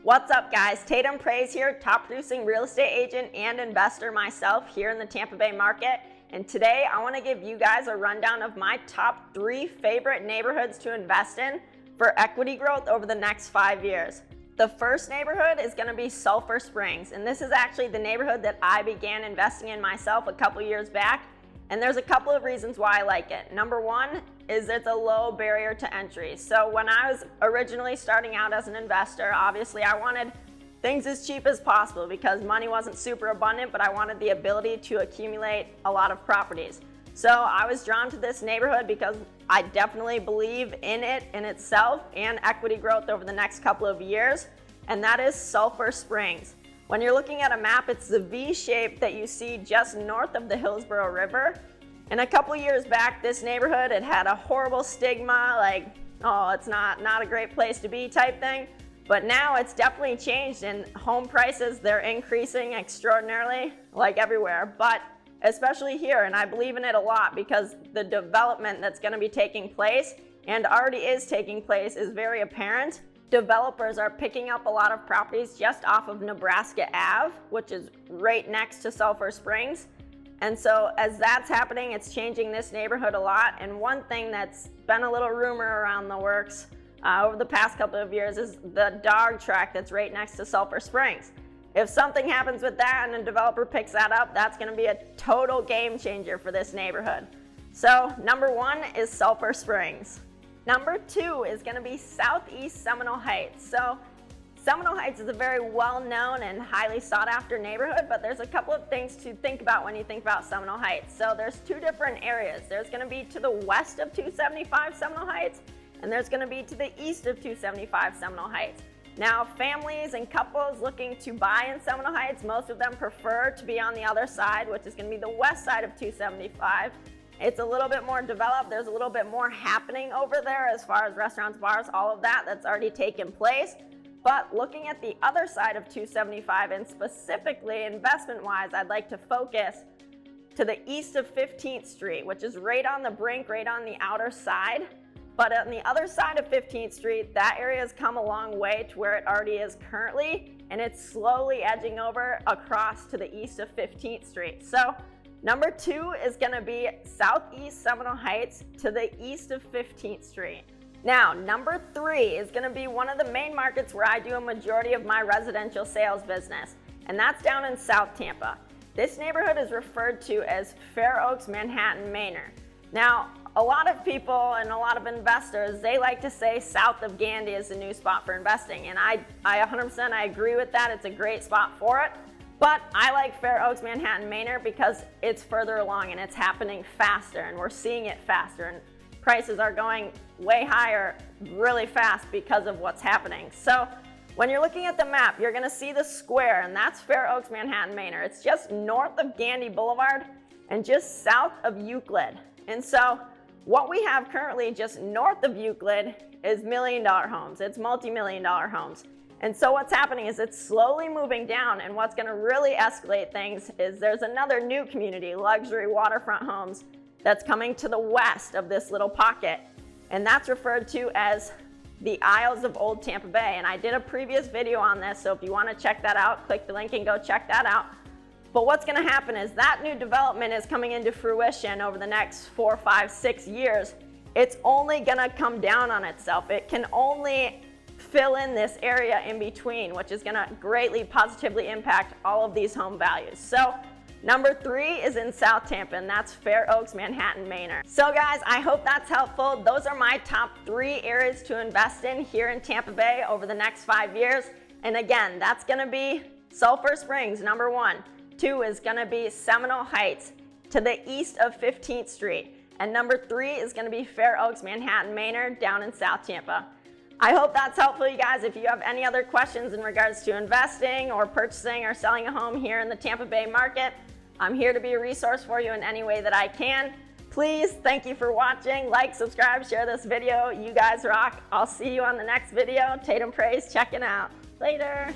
What's up, guys? Tatum Praise here, top producing real estate agent and investor myself here in the Tampa Bay market. And today I want to give you guys a rundown of my top 3 favorite neighborhoods to invest in for equity growth over the next 5 years. The first neighborhood is going to be Sulfur Springs, and this is actually the neighborhood that I began investing in myself a couple years back. And there's a couple of reasons why I like it. Number one is it's a low barrier to entry. So when I was originally starting out as an investor, obviously I wanted things as cheap as possible because money wasn't super abundant, but I wanted the ability to accumulate a lot of properties. So I was drawn to this neighborhood because I definitely believe in it in itself and equity growth over the next couple of years, and that is Sulfur Springs. When you're looking at a map, it's the V shape that you see just north of the Hillsborough River. And a couple years back, this neighborhood, it had a horrible stigma, like, oh, it's not a great place to be type thing. But now it's definitely changed, and home prices, they're increasing extraordinarily, like everywhere, but especially here. And I believe in it a lot because the development that's going to be taking place and already is taking place is very apparent. Developers are picking up a lot of properties just off of Nebraska Ave, which is right next to Sulfur Springs. And so as that's happening, it's changing this neighborhood a lot. And one thing that's been a little rumor around the works over the past couple of years is the dog track that's right next to Sulfur Springs. If something happens with that and a developer picks that up, that's going to be a total game changer for this neighborhood. So number 1 is Sulfur Springs. Number 2 is going to be Southeast Seminole Heights. So Seminole Heights is a very well-known and highly sought-after neighborhood, but there's a couple of things to think about when you think about Seminole Heights. So there's 2 different areas. There's going to be to the west of 275 Seminole Heights, and there's going to be to the east of 275 Seminole Heights. Now, families and couples looking to buy in Seminole Heights, most of them prefer to be on the other side, which is going to be the west side of 275. It's a little bit more developed. There's a little bit more happening over there as far as restaurants, bars, all of that's already taken place. But looking at the other side of 275, and specifically investment-wise, I'd like to focus to the east of 15th Street, which is right on the brink, right on the outer side. But on the other side of 15th Street, that area has come a long way to where it already is currently, and it's slowly edging over across to the east of 15th Street. So number 2 is going to be Southeast Seminole Heights to the east of 15th Street. Now, number 3 is going to be one of the main markets where I do a majority of my residential sales business, and that's down in South Tampa. This neighborhood is referred to as Fair Oaks, Manhattan, Manor. Now, a lot of people and a lot of investors, they like to say south of Gandy is the new spot for investing, and I 100% I agree with that. It's a great spot for it. But I like Fair Oaks, Manhattan, Manor because it's further along and it's happening faster, and we're seeing it faster, and prices are going way higher really fast because of what's happening. So when you're looking at the map, you're going to see the square, and that's Fair Oaks, Manhattan, Manor. It's just north of Gandy Boulevard and just south of Euclid. And so what we have currently just north of Euclid is million-dollar homes. It's multi-million-dollar homes. And so what's happening is it's slowly moving down, and what's going to really escalate things is there's another new community, luxury waterfront homes, that's coming to the west of this little pocket, and that's referred to as the Isles of Old Tampa Bay. And I did a previous video on this, so if you want to check that out, click the link and go check that out. But what's going to happen is that new development is coming into fruition over the next 4, 5, 6 years. It's only going to come down on itself. It can only fill in this area in between, which is going to greatly positively impact all of these home values. So number 3 is in South Tampa, and that's Fair Oaks, Manhattan, Manor. So guys, I hope that's helpful. Those are my top 3 areas to invest in here in Tampa Bay over the next 5 years. And again, that's going to be Sulfur Springs, number 1. 2 is going to be Seminole Heights to the east of 15th Street. And number 3 is going to be Fair Oaks, Manhattan, Manor down in South Tampa. I hope that's helpful, you guys. If you have any other questions in regards to investing or purchasing or selling a home here in the Tampa Bay market, I'm here to be a resource for you in any way that I can. Please, thank you for watching. Like, subscribe, share this video. You guys rock. I'll see you on the next video. Tatum Praise checking out. Later.